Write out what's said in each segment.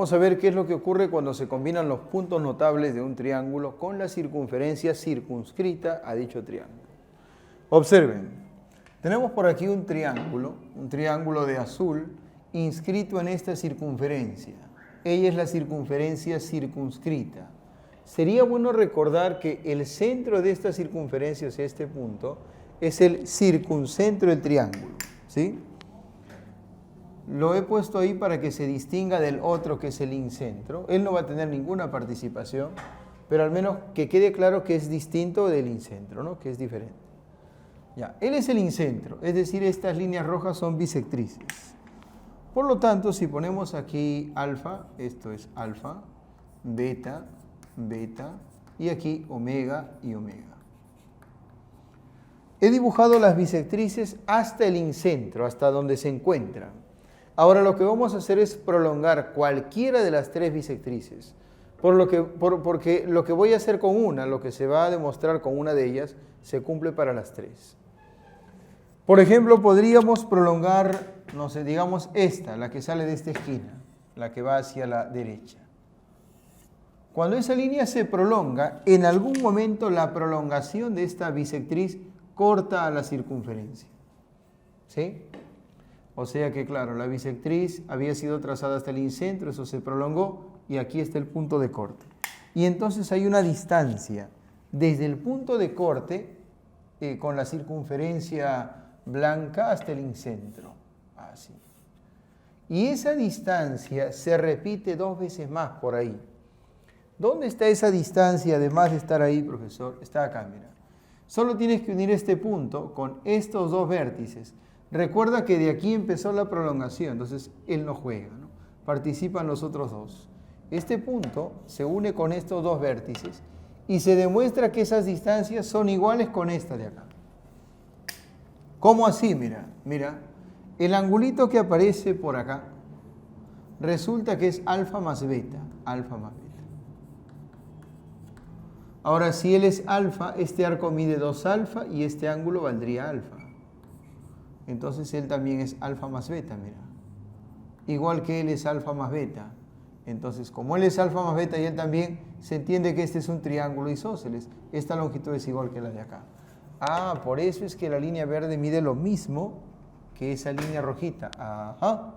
Vamos a ver qué es lo que ocurre cuando se combinan los puntos notables de un triángulo con la circunferencia circunscrita a dicho triángulo. Observen, tenemos por aquí un triángulo de azul, inscrito en esta circunferencia. Ella es la circunferencia circunscrita. Sería bueno recordar que el centro de esta circunferencia, o sea, este punto, es el circuncentro del triángulo, ¿sí? Lo he puesto ahí para que se distinga del otro, que es el incentro. Él no va a tener ninguna participación, pero al menos que quede claro que es distinto del incentro, ¿no? Que es diferente. Ya, él es el incentro, es decir, estas líneas rojas son bisectrices. Por lo tanto, si ponemos aquí alfa, esto es alfa, beta, beta, y aquí omega y omega. He dibujado las bisectrices hasta el incentro, hasta donde se encuentran. Ahora lo que vamos a hacer es prolongar cualquiera de las tres bisectrices, porque lo que voy a hacer con una, lo que se va a demostrar con una de ellas, se cumple para las tres. Por ejemplo, podríamos prolongar, no sé, digamos esta, la que sale de esta esquina, la que va hacia la derecha. Cuando esa línea se prolonga, en algún momento la prolongación de esta bisectriz corta a la circunferencia, ¿sí? O sea que, claro, la bisectriz había sido trazada hasta el incentro, eso se prolongó y aquí está el punto de corte. Y entonces hay una distancia desde el punto de corte con la circunferencia blanca hasta el incentro, así. Y esa distancia se repite 2 veces más por ahí. ¿Dónde está esa distancia además de estar ahí, profesor? Está acá, mira. Solo tienes que unir este punto con estos dos vértices. Recuerda que de aquí empezó la prolongación, entonces él no juega, ¿no? Participan los otros dos. Este punto se une con estos dos vértices y se demuestra que esas distancias son iguales con esta de acá. ¿Cómo así? Mira, mira, el angulito que aparece por acá resulta que es alfa más beta, alfa más beta. Ahora, si él es alfa, este arco mide 2 alfa y este ángulo valdría alfa. Entonces él también es alfa más beta, mira. Igual que él es alfa más beta. Entonces, como él es alfa más beta y él también, se entiende que este es un triángulo isósceles. Esta longitud es igual que la de acá. Ah, por eso es que la línea verde mide lo mismo que esa línea rojita. Ajá.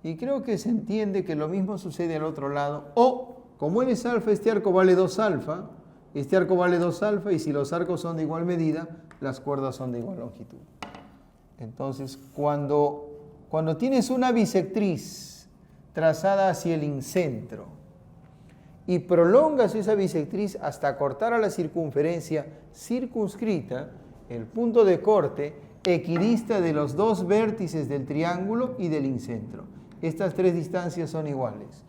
Y creo que se entiende que lo mismo sucede al otro lado. O, como él es alfa, este arco vale 2 alfa. Este arco vale 2 alfa y si los arcos son de igual medida, las cuerdas son de igual longitud. Entonces, cuando tienes una bisectriz trazada hacia el incentro y prolongas esa bisectriz hasta cortar a la circunferencia circunscrita, el punto de corte equidista de los dos vértices del triángulo y del incentro. Estas tres distancias son iguales.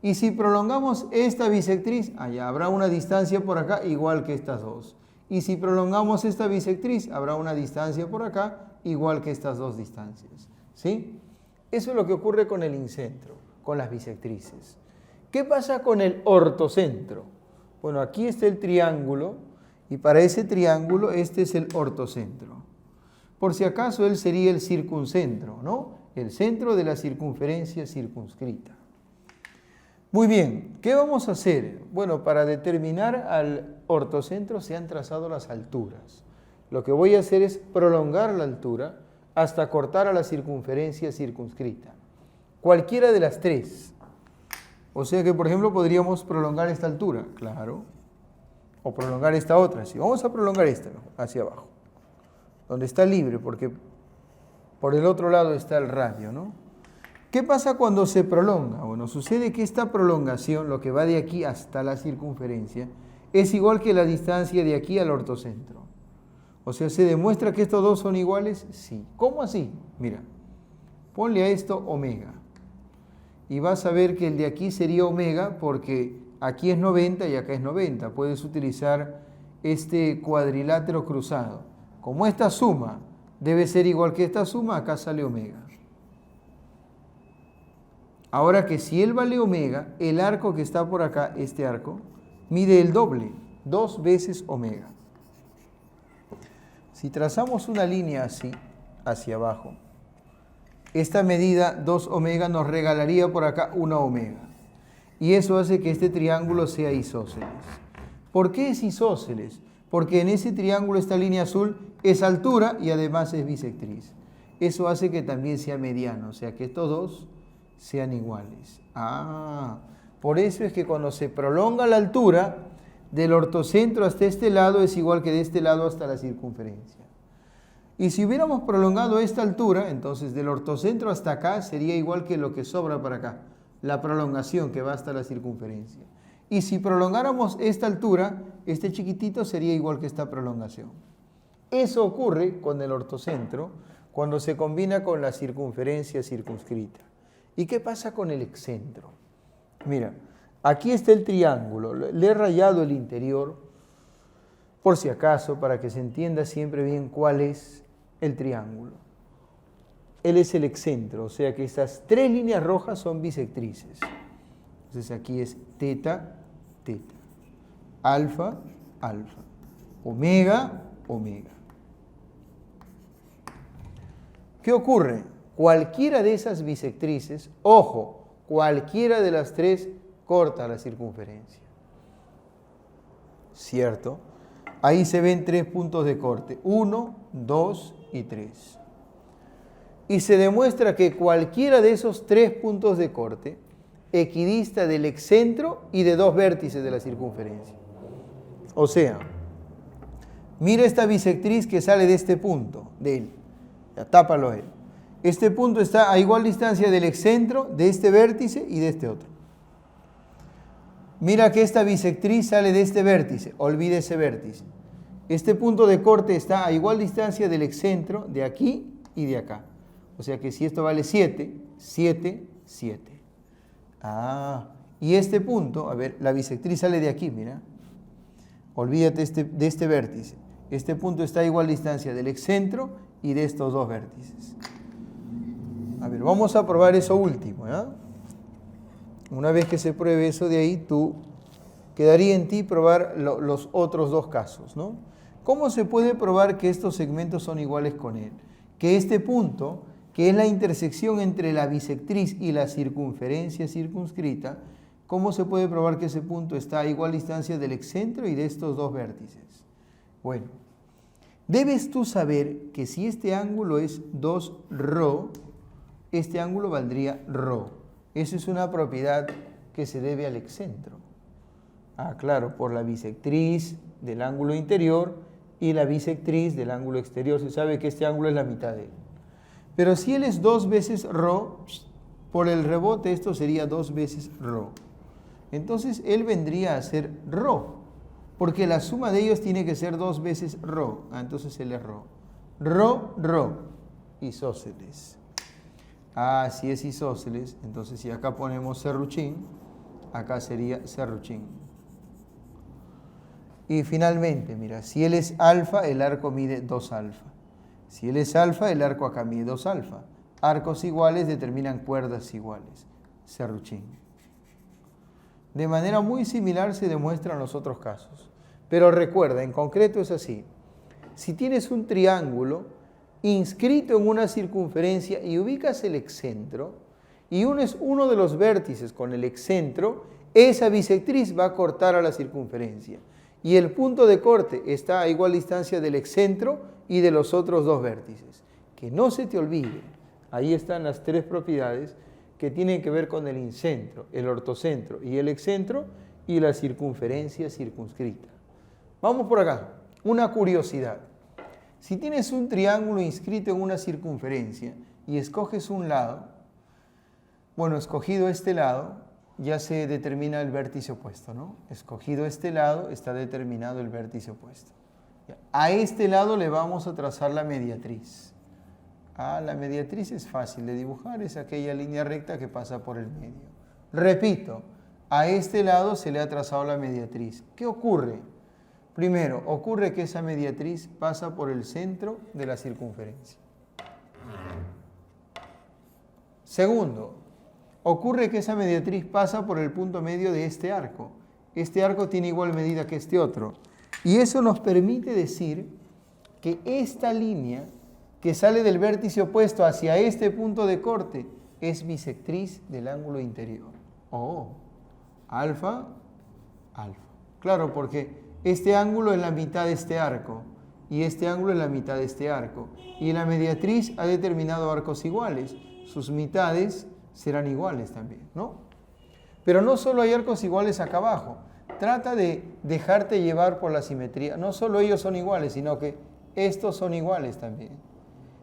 Y si prolongamos esta bisectriz, allá habrá una distancia por acá igual que estas dos. Y si prolongamos esta bisectriz, habrá una distancia por acá igual que estas dos distancias, ¿sí? Eso es lo que ocurre con el incentro, con las bisectrices. ¿Qué pasa con el ortocentro? Bueno, aquí está el triángulo y para ese triángulo este es el ortocentro. Por si acaso él sería el circuncentro, ¿no? El centro de la circunferencia circunscrita. Muy bien, ¿qué vamos a hacer? Bueno, para determinar al ortocentro se han trazado las alturas. Lo que voy a hacer es prolongar la altura hasta cortar a la circunferencia circunscrita. Cualquiera de las tres. O sea que, por ejemplo, podríamos prolongar esta altura, claro. O prolongar esta otra. Sí, vamos a prolongar esta hacia abajo. Donde está libre, porque por el otro lado está el radio, ¿no? ¿Qué pasa cuando se prolonga? Bueno, sucede que esta prolongación, lo que va de aquí hasta la circunferencia, es igual que la distancia de aquí al ortocentro. O sea, ¿se demuestra que estos dos son iguales? Sí. ¿Cómo así? Mira, ponle a esto omega. Y vas a ver que el de aquí sería omega porque aquí es 90 y acá es 90. Puedes utilizar este cuadrilátero cruzado. Como esta suma debe ser igual que esta suma, acá sale omega. Ahora que si él vale omega, el arco que está por acá, este arco, mide el doble, 2 veces omega. Si trazamos una línea así, hacia abajo, esta medida 2 omega nos regalaría por acá 1 omega. Y eso hace que este triángulo sea isósceles. ¿Por qué es isósceles? Porque en ese triángulo esta línea azul es altura y además es bisectriz. Eso hace que también sea mediano, o sea que estos dos sean iguales. Por eso es que cuando se prolonga la altura del ortocentro hasta este lado es igual que de este lado hasta la circunferencia. Y si hubiéramos prolongado esta altura, entonces del ortocentro hasta acá sería igual que lo que sobra para acá, la prolongación que va hasta la circunferencia. Y si prolongáramos esta altura, este chiquitito sería igual que esta prolongación. Eso ocurre con el ortocentro cuando se combina con la circunferencia circunscrita. ¿Y qué pasa con el excentro? Mira, aquí está el triángulo, le he rayado el interior, por si acaso, para que se entienda siempre bien cuál es el triángulo. Él es el excentro, o sea que estas tres líneas rojas son bisectrices. Entonces aquí es teta, teta, alfa, alfa, omega, omega. ¿Qué ocurre? Cualquiera de esas bisectrices, ojo, cualquiera de las tres corta la circunferencia. ¿Cierto? Ahí se ven 3 puntos de corte, 1, 2 y 3. Y se demuestra que cualquiera de esos 3 puntos de corte equidista del excentro y de 2 vértices de la circunferencia. O sea, mira esta bisectriz que sale de este punto, de él. Ya, tápalo él. Este punto está a igual distancia del excentro, de este vértice y de este otro. Mira que esta bisectriz sale de este vértice, olvide ese vértice. Este punto de corte está a igual distancia del excentro, de aquí y de acá. O sea que si esto vale 7, 7, 7. Y este punto, a ver, la bisectriz sale de aquí, mira. Olvídate de este vértice. Este punto está a igual distancia del excentro y de estos 2 vértices. A ver, vamos a probar eso último, ¿ya? Una vez que se pruebe eso de ahí, quedaría en ti probar los otros 2 casos, ¿no? ¿Cómo se puede probar que estos segmentos son iguales con él? Que este punto, que es la intersección entre la bisectriz y la circunferencia circunscrita, ¿cómo se puede probar que ese punto está a igual distancia del excentro y de estos 2 vértices? Bueno, debes tú saber que si este ángulo es 2 ρ, este ángulo valdría ρ. Eso es una propiedad que se debe al excentro. Claro, por la bisectriz del ángulo interior y la bisectriz del ángulo exterior. Se sabe que este ángulo es la mitad de él. Pero si él es 2 veces ρ, por el rebote esto sería 2 veces ρ. Entonces él vendría a ser ρ, porque la suma de ellos tiene que ser 2 veces ρ. Entonces él es ρ. ρ, isósceles. Si es isósceles, entonces si acá ponemos serruchín, acá sería serruchín. Y finalmente, mira, si él es alfa, el arco mide 2 alfa. Si él es alfa, el arco acá mide 2 alfa. Arcos iguales determinan cuerdas iguales. Serruchín. De manera muy similar se demuestra en los otros casos. Pero recuerda, en concreto es así. Si tienes un triángulo inscrito en una circunferencia y ubicas el excentro y unes uno de los vértices con el excentro, esa bisectriz va a cortar a la circunferencia. Y el punto de corte está a igual distancia del excentro y de los otros 2 vértices. Que no se te olvide, ahí están las 3 propiedades que tienen que ver con el incentro, el ortocentro y el excentro y la circunferencia circunscrita. Vamos por acá, una curiosidad. Si tienes un triángulo inscrito en una circunferencia y escoges un lado, bueno, escogido este lado, ya se determina el vértice opuesto, ¿no? Escogido este lado, está determinado el vértice opuesto. A este lado le vamos a trazar la mediatriz. La mediatriz es fácil de dibujar, es aquella línea recta que pasa por el medio. Repito, a este lado se le ha trazado la mediatriz. ¿Qué ocurre? Primero, ocurre que esa mediatriz pasa por el centro de la circunferencia. Segundo, ocurre que esa mediatriz pasa por el punto medio de este arco. Este arco tiene igual medida que este otro. Y eso nos permite decir que esta línea que sale del vértice opuesto hacia este punto de corte es bisectriz del ángulo interior. Oh, alfa, alfa. Claro, porque este ángulo es la mitad de este arco y este ángulo es la mitad de este arco. Y la mediatriz ha determinado arcos iguales. Sus mitades serán iguales también, ¿no? Pero no solo hay arcos iguales acá abajo. Trata de dejarte llevar por la simetría. No solo ellos son iguales, sino que estos son iguales también.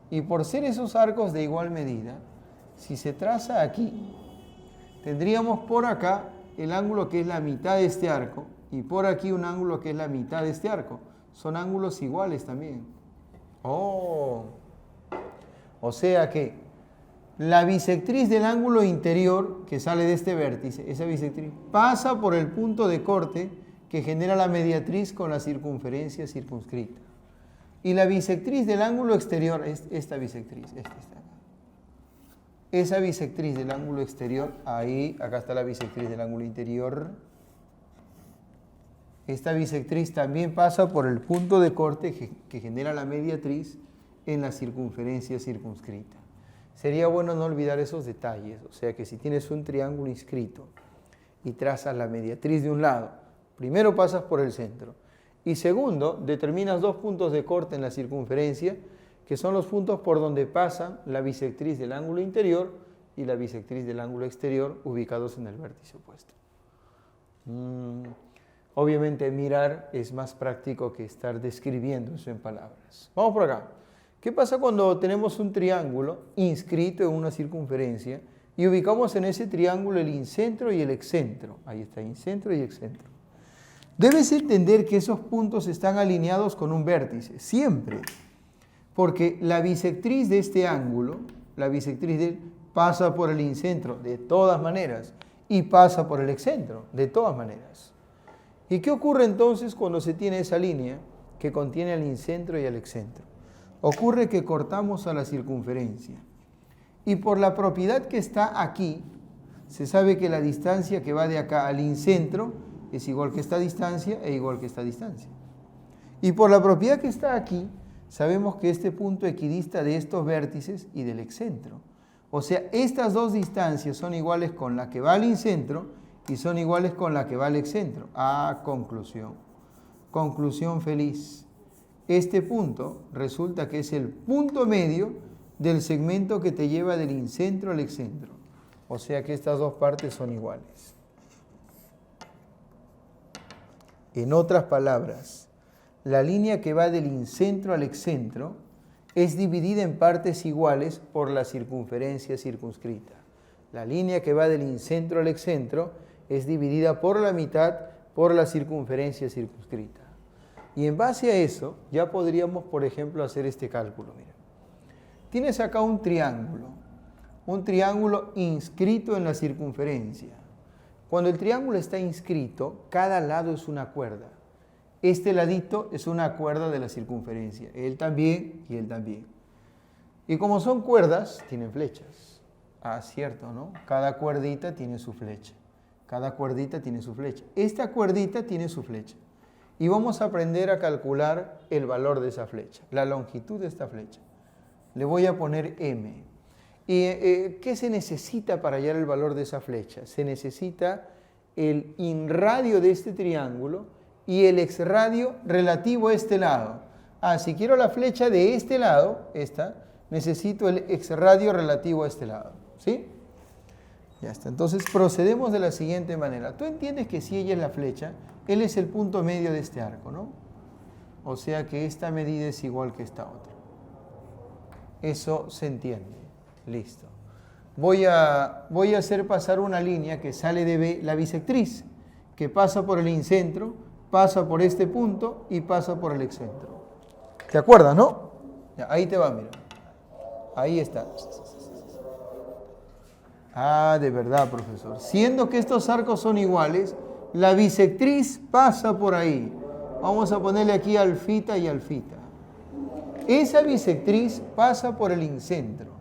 Y por ser esos arcos de igual medida, si se traza aquí, tendríamos por acá el ángulo que es la mitad de este arco y por aquí un ángulo que es la mitad de este arco. Son ángulos iguales también. Oh, o sea que la bisectriz del ángulo interior que sale de este vértice, esa bisectriz, pasa por el punto de corte que genera la mediatriz con la circunferencia circunscrita. Y la bisectriz del ángulo exterior es esta bisectriz, esta está acá. Esa bisectriz del ángulo exterior, ahí, acá está la bisectriz del ángulo interior. Esta bisectriz también pasa por el punto de corte que genera la mediatriz en la circunferencia circunscrita. Sería bueno no olvidar esos detalles, o sea que si tienes un triángulo inscrito y trazas la mediatriz de un lado, primero pasas por el centro y segundo, determinas dos puntos de corte en la circunferencia que son los puntos por donde pasa la bisectriz del ángulo interior y la bisectriz del ángulo exterior ubicados en el vértice opuesto. Obviamente mirar es más práctico que estar describiendo eso en palabras. Vamos por acá. ¿Qué pasa cuando tenemos un triángulo inscrito en una circunferencia y ubicamos en ese triángulo el incentro y el excentro? Ahí está, incentro y excentro. Debes entender que esos puntos están alineados con un vértice, siempre. Porque la bisectriz de este ángulo, la bisectriz de él, pasa por el incentro de todas maneras y pasa por el excentro de todas maneras. ¿Y qué ocurre entonces cuando se tiene esa línea que contiene el incentro y el excentro? Ocurre que cortamos a la circunferencia y por la propiedad que está aquí, se sabe que la distancia que va de acá al incentro es igual que esta distancia e igual que esta distancia. Y por la propiedad que está aquí, sabemos que este punto equidista de estos vértices y del excentro. O sea, estas dos distancias son iguales con la que va al incentro y son iguales con la que va al excentro. Ah, conclusión. Conclusión feliz. Este punto resulta que es el punto medio del segmento que te lleva del incentro al excentro. O sea que estas dos partes son iguales. En otras palabras, la línea que va del incentro al excentro es dividida en partes iguales por la circunferencia circunscrita. La línea que va del incentro al excentro es dividida por la mitad por la circunferencia circunscrita. Y en base a eso, ya podríamos, por ejemplo, hacer este cálculo. Mira. Tienes acá un triángulo inscrito en la circunferencia. Cuando el triángulo está inscrito, cada lado es una cuerda. Este ladito es una cuerda de la circunferencia, él también y él también. Y como son cuerdas, tienen flechas. Ah, cierto, ¿no? Cada cuerdita tiene su flecha. Cada cuerdita tiene su flecha. Esta cuerdita tiene su flecha. Y vamos a aprender a calcular el valor de esa flecha, la longitud de esta flecha. Le voy a poner M. ¿Y qué se necesita para hallar el valor de esa flecha? Se necesita el inradio de este triángulo y el exradio relativo a este lado. Ah, si quiero la flecha de este lado, esta, necesito el exradio relativo a este lado. ¿Sí? Ya está. Entonces procedemos de la siguiente manera. Tú entiendes que si ella es la flecha, él es el punto medio de este arco, ¿no? O sea que esta medida es igual que esta otra. Eso se entiende. Listo. Voy a hacer pasar una línea que sale de B, la bisectriz, que pasa por el incentro, pasa por este punto y pasa por el excentro. ¿Te acuerdas, no? Ya, ahí te va, mira. Ahí está. Ah, de verdad, profesor. Siendo que estos arcos son iguales, la bisectriz pasa por ahí. Vamos a ponerle aquí alfita y alfita. Esa bisectriz pasa por el incentro.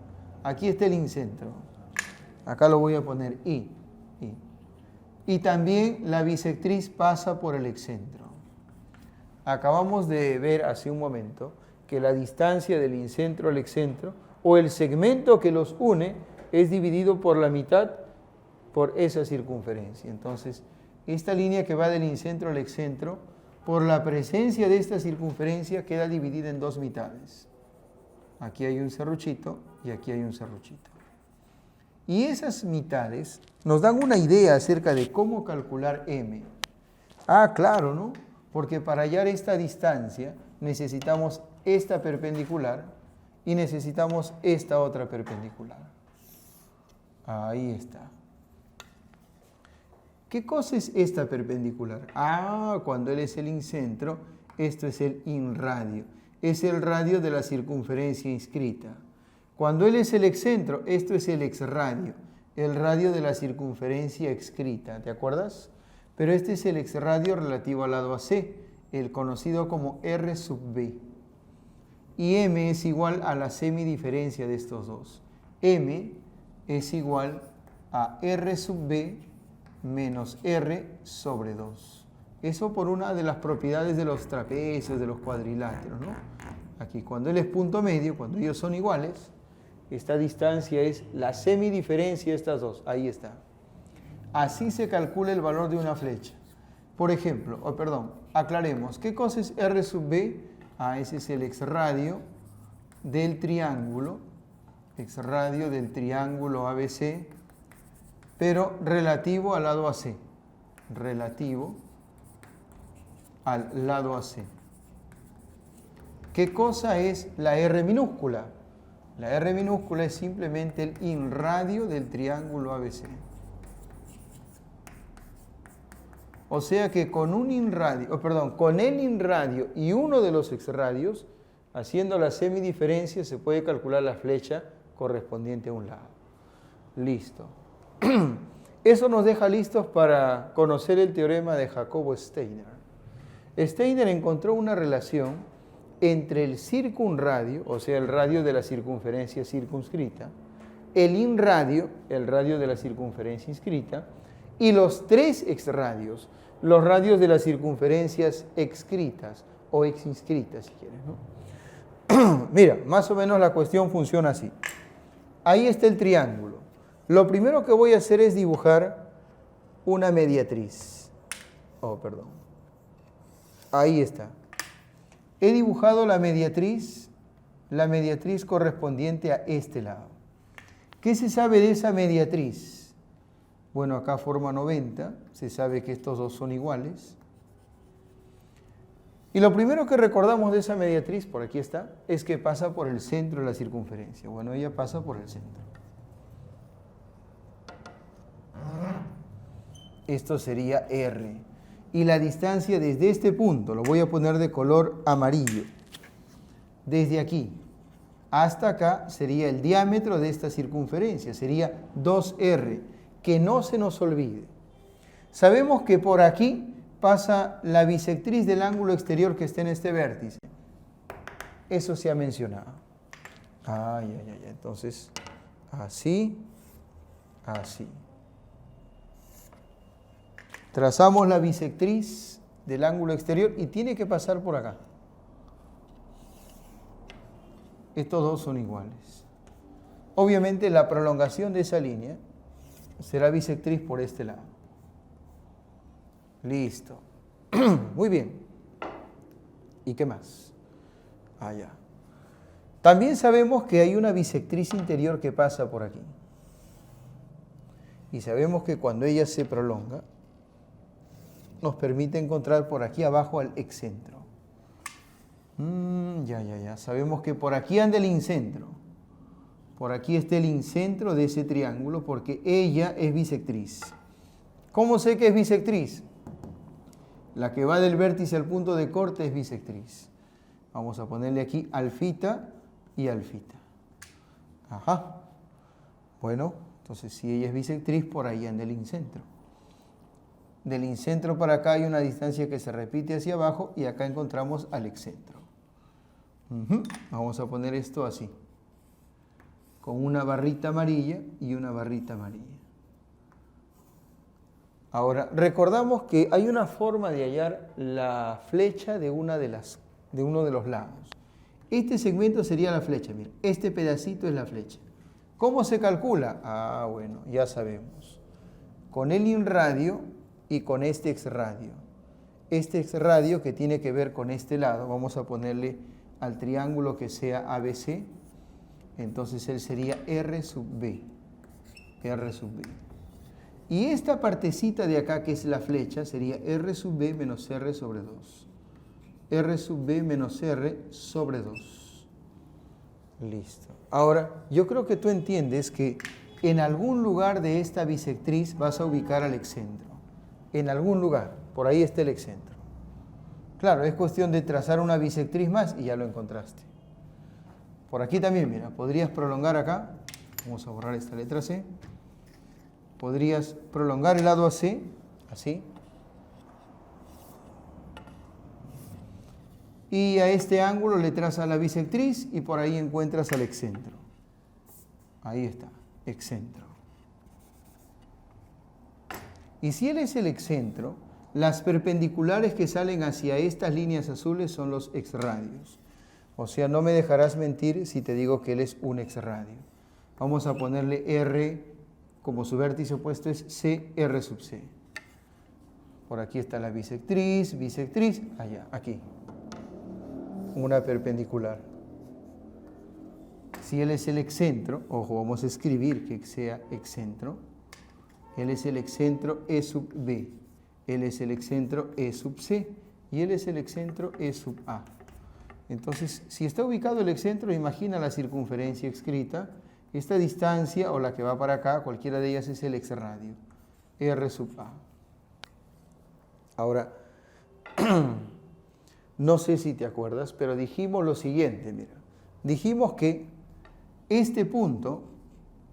Aquí está el incentro. Acá lo voy a poner I. Y también la bisectriz pasa por el excentro. Acabamos de ver hace un momento que la distancia del incentro al excentro, o el segmento que los une, es dividido por la mitad por esa circunferencia. Entonces, esta línea que va del incentro al excentro, por la presencia de esta circunferencia, queda dividida en dos mitades. Aquí hay un serruchito y aquí hay un serruchito. Y esas mitades nos dan una idea acerca de cómo calcular m. Ah, claro, ¿no? Porque para hallar esta distancia necesitamos esta perpendicular y necesitamos esta otra perpendicular. Ahí está. ¿Qué cosa es esta perpendicular? Ah, cuando él es el incentro, esto es el inradio. Es el radio de la circunferencia inscrita. Cuando él es el excentro, esto es el exradio, el radio de la circunferencia escrita. ¿Te acuerdas? Pero este es el exradio relativo al lado AC, el conocido como R sub B. Y m es igual a la semidiferencia de estos dos. M es igual a R sub B menos R sobre 2. Eso por una de las propiedades de los trapecios, de los cuadriláteros, ¿no? Aquí, cuando él es punto medio, cuando ellos son iguales, esta distancia es la semidiferencia de estas dos. Ahí está. Así se calcula el valor de una flecha. Por ejemplo, aclaremos, ¿qué cosa es R sub B? Ah, ese es el exradio del triángulo ABC, pero relativo al lado AC. Relativo al lado AC. ¿Qué cosa es la R minúscula? La R minúscula es simplemente el inradio del triángulo ABC. O sea que con el inradio y uno de los exradios, haciendo la semidiferencia, se puede calcular la flecha correspondiente a un lado. Listo. Eso nos deja listos para conocer el teorema de Jacobo-Steiner. Steiner encontró una relación entre el circunradio, o sea, el radio de la circunferencia circunscrita, el inradio, el radio de la circunferencia inscrita, y los tres exradios, los radios de las circunferencias exscritas o exinscritas, si quieres, ¿no? Mira, más o menos la cuestión funciona así. Ahí está el triángulo. Lo primero que voy a hacer es dibujar una mediatriz. Ahí está. He dibujado la mediatriz correspondiente a este lado. ¿Qué se sabe de esa mediatriz? Bueno, acá forma 90, se sabe que estos dos son iguales. Y lo primero que recordamos de esa mediatriz, por aquí está, es que pasa por el centro de la circunferencia. Bueno, ella pasa por el centro. Esto sería R. Y la distancia desde este punto, lo voy a poner de color amarillo, desde aquí hasta acá sería el diámetro de esta circunferencia, sería 2R, que no se nos olvide. Sabemos que por aquí pasa la bisectriz del ángulo exterior que está en este vértice. Eso se ha mencionado. Entonces, así, así. Trazamos la bisectriz del ángulo exterior y tiene que pasar por acá. Estos dos son iguales. Obviamente la prolongación de esa línea será bisectriz por este lado. Listo. Muy bien. ¿Y qué más? Allá. También sabemos que hay una bisectriz interior que pasa por aquí. Y sabemos que cuando ella se prolonga, nos permite encontrar por aquí abajo al excentro. Sabemos que por aquí anda el incentro. Por aquí está el incentro de ese triángulo porque ella es bisectriz. ¿Cómo sé que es bisectriz? La que va del vértice al punto de corte es bisectriz. Vamos a ponerle aquí alfita y alfita. Ajá. Bueno, entonces si ella es bisectriz, por ahí anda el incentro. Del incentro para acá hay una distancia que se repite hacia abajo y acá encontramos al excentro. Vamos a poner esto así, con una barrita amarilla y una barrita amarilla. Ahora, recordamos que hay una forma de hallar la flecha de uno de los lados. Este segmento sería la flecha, mira, este pedacito es la flecha. ¿Cómo se calcula? Ah, bueno, ya sabemos. Con el inradio y con este exradio. Este exradio que tiene que ver con este lado, vamos a ponerle al triángulo que sea ABC, entonces él sería R sub B. R sub B. Y esta partecita de acá, que es la flecha, sería R sub B menos R sobre 2. R sub B menos R sobre 2. Listo. Ahora, yo creo que tú entiendes que en algún lugar de esta bisectriz vas a ubicar al excentro. En algún lugar. Por ahí está el excentro. Claro, es cuestión de trazar una bisectriz más y ya lo encontraste. Por aquí también, mira, podrías prolongar acá. Vamos a borrar esta letra C. Podrías prolongar el lado AC, así. Y a este ángulo le trazas la bisectriz y por ahí encuentras al excentro. Ahí está, excentro. Y si él es el excentro, las perpendiculares que salen hacia estas líneas azules son los exradios. O sea, no me dejarás mentir si te digo que él es un exradio. Vamos a ponerle R, como su vértice opuesto es C, R sub C. Por aquí está la bisectriz, allá, aquí. Una perpendicular. Si él es el excentro, ojo, vamos a escribir que sea excentro. Él es el excentro E sub B. Él es el excentro E sub C. Y él es el excentro E sub A. Entonces, si está ubicado el excentro, imagina la circunferencia escrita. Esta distancia, o la que va para acá, cualquiera de ellas es el exradio. R sub A. Ahora, no sé si te acuerdas, pero dijimos lo siguiente, mira. Dijimos que este punto,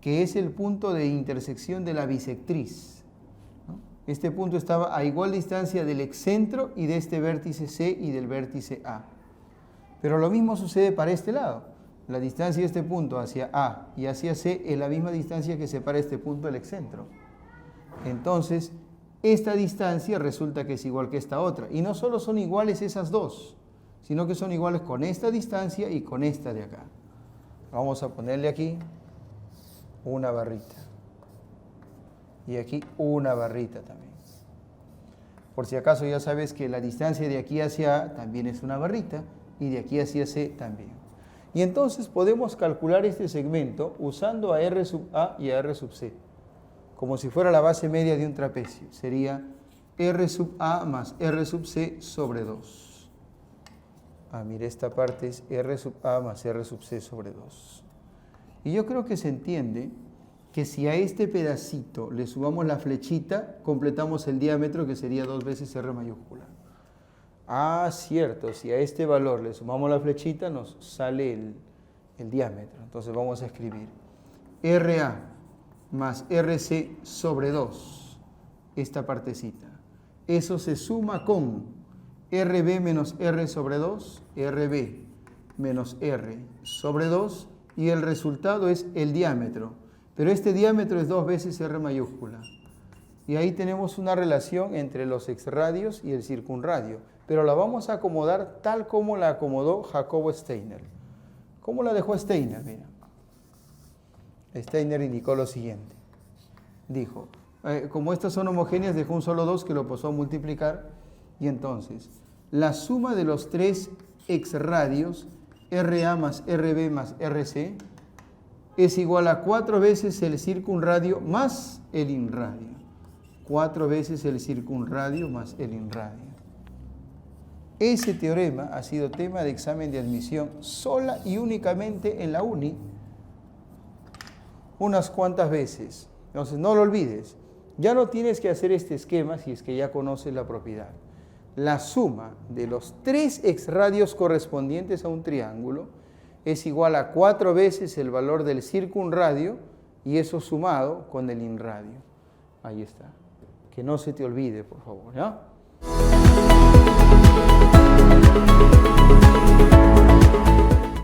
que es el punto de intersección de la bisectriz, ¿no? Este punto estaba a igual distancia del excentro y de este vértice C y del vértice A. Pero lo mismo sucede para este lado. La distancia de este punto hacia A y hacia C es la misma distancia que separa este punto del excentro. Entonces, esta distancia resulta que es igual que esta otra. Y no solo son iguales esas dos, sino que son iguales con esta distancia y con esta de acá. Vamos a ponerle aquí una barrita. Y aquí una barrita también. Por si acaso ya sabes que la distancia de aquí hacia A también es una barrita y de aquí hacia C también. Y entonces podemos calcular este segmento usando a R sub A y a R sub C, como si fuera la base media de un trapecio. Sería R sub A más R sub C sobre 2. Ah, mire, esta parte es R sub A más R sub C sobre 2. Y yo creo que se entiende que si a este pedacito le sumamos la flechita, completamos el diámetro, que sería 2 veces R mayúscula. Ah, cierto, si a este valor le sumamos la flechita, nos sale el diámetro. Entonces vamos a escribir RA más RC sobre 2, esta partecita. Eso se suma con RB menos R sobre 2, RB menos R sobre 2, y el resultado es el diámetro. Pero este diámetro es 2 veces R mayúscula. Y ahí tenemos una relación entre los exradios y el circunradio. Pero la vamos a acomodar tal como la acomodó Jacobo Steiner. ¿Cómo la dejó Steiner? Mira. Steiner indicó lo siguiente. Dijo, como estas son homogéneas, dejó un solo 2 que lo pasó a multiplicar. Y entonces, la suma de los tres exradios, RA más RB más RC, es igual a 4 veces el circunradio más el inradio. 4 veces el circunradio más el inradio. Ese teorema ha sido tema de examen de admisión sola y únicamente en la uni unas cuantas veces. Entonces no lo olvides. Ya no tienes que hacer este esquema si es que ya conoces la propiedad. La suma de los 3 exradios correspondientes a un triángulo es igual a 4 veces el valor del circunradio y eso sumado con el inradio. Ahí está. Que no se te olvide, por favor, ¿ya?